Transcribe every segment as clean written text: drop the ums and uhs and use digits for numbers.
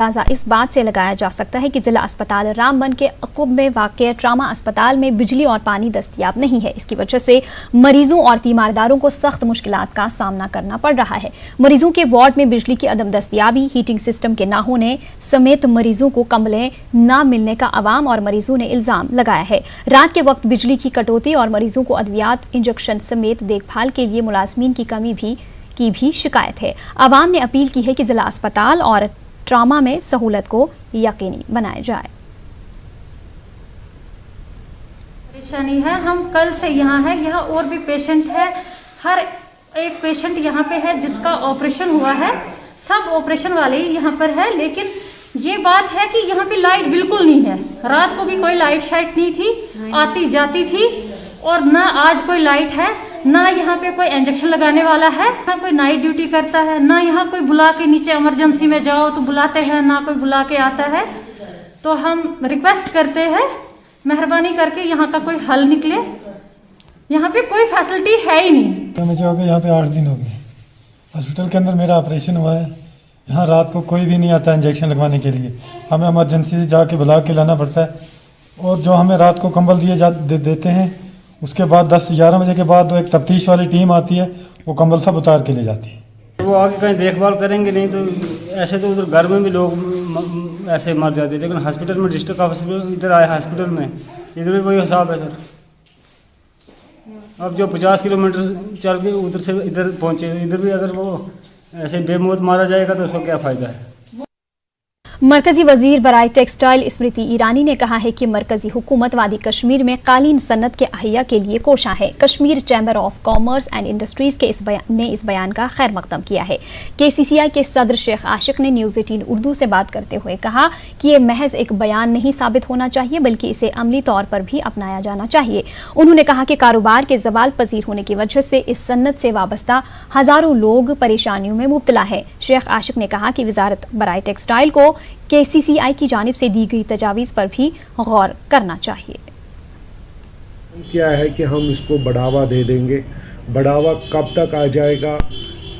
अंदाजा इस बात से लगाया जा सकता है कि जिला अस्पताल रामबन के अकुब में वाक़ ट्रामा अस्पताल में बिजली और पानी दस्तयाब नहीं है। इसकी वजह से मरीजों और तीमारदारों को सख्त मुश्किलात का सामना करना पड़ रहा है। मरीजों के वार्ड में बिजली की अदम दस्तयाबी, हीटिंग सिस्टम के न होने समेत मरीजों को कंबलें न मिलने का अवाम और मरीजों ने इल्जाम लगाया है। रात के वक्त बिजली की कटौती और मरीजों को अद्वियात, इंजेक्शन समेत देखभाल के लिए मुलाजमीन की कमी की भी शिकायत है। अवाम ने अपील की है कि जिला अस्पताल और ट्रामा में सहूलत को यकीनी बनाया जाए। परेशानी है, हम कल से यहाँ है, यहाँ और भी पेशेंट है। हर एक पेशेंट यहाँ पे है जिसका ऑपरेशन हुआ है, सब ऑपरेशन वाले ही यहाँ पर है। लेकिन ये बात है कि यहाँ पे लाइट बिल्कुल नहीं है। रात को भी कोई लाइट शाइट नहीं थी, आती जाती थी, और ना आज कोई लाइट है, ना यहाँ पे कोई इंजेक्शन लगाने वाला है, ना कोई नाइट ड्यूटी करता है, ना यहाँ कोई बुला के नीचे इमरजेंसी में जाओ तो बुलाते हैं, ना कोई बुला के आता है। तो हम रिक्वेस्ट करते हैं मेहरबानी करके यहाँ का कोई हल निकले। यहाँ पे कोई फैसिलिटी है ही नहीं। तो मुझे हो गए यहाँ पे 8 दिन हो गए। हॉस्पिटल के अंदर मेरा ऑपरेशन हुआ है। यहाँ रात को कोई भी नहीं आता इंजेक्शन लगवाने के लिए, हमें इमरजेंसी से जाके बुला के लाना पड़ता है। और जो हमें रात को कंबल देते हैं, उसके बाद 10-11 बजे के बाद वो एक तफ्तीश वाली टीम आती है, वो कंबल सब उतार के ले जाती है। वो आगे कहीं देखभाल करेंगे नहीं तो ऐसे तो उधर घर में भी लोग ऐसे मर जाते हैं। लेकिन हॉस्पिटल में, डिस्ट्रिक्ट ऑफिस में इधर आए हॉस्पिटल में, इधर भी वही हिसाब है सर। अब जो 50 किलोमीटर चल के उधर से इधर पहुँचे, इधर भी अगर वो ऐसे बेमौत मारा जाएगा तो उसका क्या फ़ायदा है। मरकजी वजीर बराए टेक्सटाइल स्मृति ईरानी ने कहा है कि मरकजी हुकूमत वादी कश्मीर में कालीन सन्नत के अहिया के लिए कोशा है। Kashmir chamber of commerce and industries के इस बयान का खैर मकदम किया है। KCCI के सदर शेख आशिक ने न्यूज़ 18 उर्दू से बात करते हुए कहा कि ये महज एक बयान नहीं साबित होना चाहिए, बल्कि इसे अमली तौर पर भी अपनाया जाना चाहिए। उन्होंने कहा कि कारोबार के जवाल पजीर होने की वजह से इस सन्नत से वाबस्ता हजारों लोग परेशानियों में मुब्तला है। शेख आशिक ने कहा कि वजारत बराए टेक्सटाइल को KCCI की जानिब से दी गई तजावीज़ पर भी गौर करना चाहिए। क्या है कि हम इसको बढ़ावा दे देंगे, बढ़ावा कब तक आ जाएगा,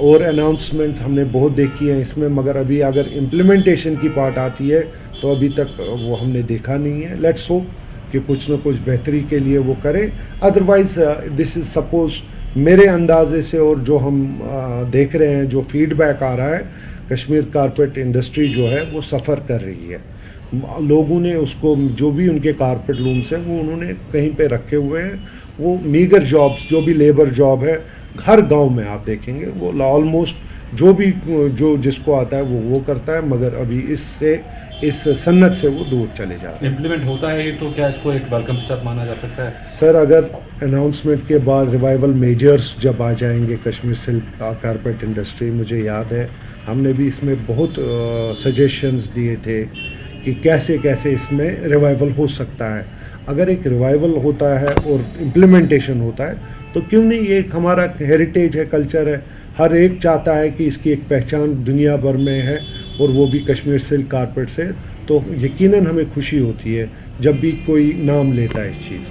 और अनाउंसमेंट हमने बहुत देखी है इसमें, मगर अभी अगर इम्प्लीमेंटेशन की पार्ट आती है तो अभी तक वो हमने देखा नहीं है। लेट्स होप कि कुछ न कुछ बेहतरी के लिए वो करें। अदरवाइज़ दिस इज़ सपोज मेरे अंदाजे से और जो हम देख रहे हैं, जो फीडबैक आ रहा है, कश्मीर कारपेट इंडस्ट्री जो है वो सफ़र कर रही है। लोगों ने उसको, जो भी उनके कारपेट लूम्स हैं, वो उन्होंने कहीं पे रखे हुए हैं। वो मीगर जॉब्स, जो भी लेबर जॉब है, हर गांव में आप देखेंगे वो ऑलमोस्ट जो जिसको आता है वो करता है, मगर अभी इस सन्नत से वो दूर चले जा रहे हैं। इम्प्लीमेंट होता है तो क्या इसको एक वेलकम स्टेप माना जा सकता है? सर, अगर अनाउंसमेंट के बाद रिवाइवल मेजर्स जब आ जाएंगे कश्मीर सिल्क कारपेट इंडस्ट्री, मुझे याद है हमने भी इसमें बहुत सजेशंस दिए थे कि कैसे कैसे इसमें रिवाइवल हो सकता है। अगर एक रिवाइवल होता है और इम्प्लीमेंटेशन होता है तो क्यों नहीं, ये एक हमारा हेरिटेज है, कल्चर है। हर एक चाहता है कि इसकी एक पहचान दुनिया भर में है, और वो भी कश्मीर सिल्क कारपेट से। तो यकीनन हमें खुशी होती है जब भी कोई नाम लेता है इस चीज़ का।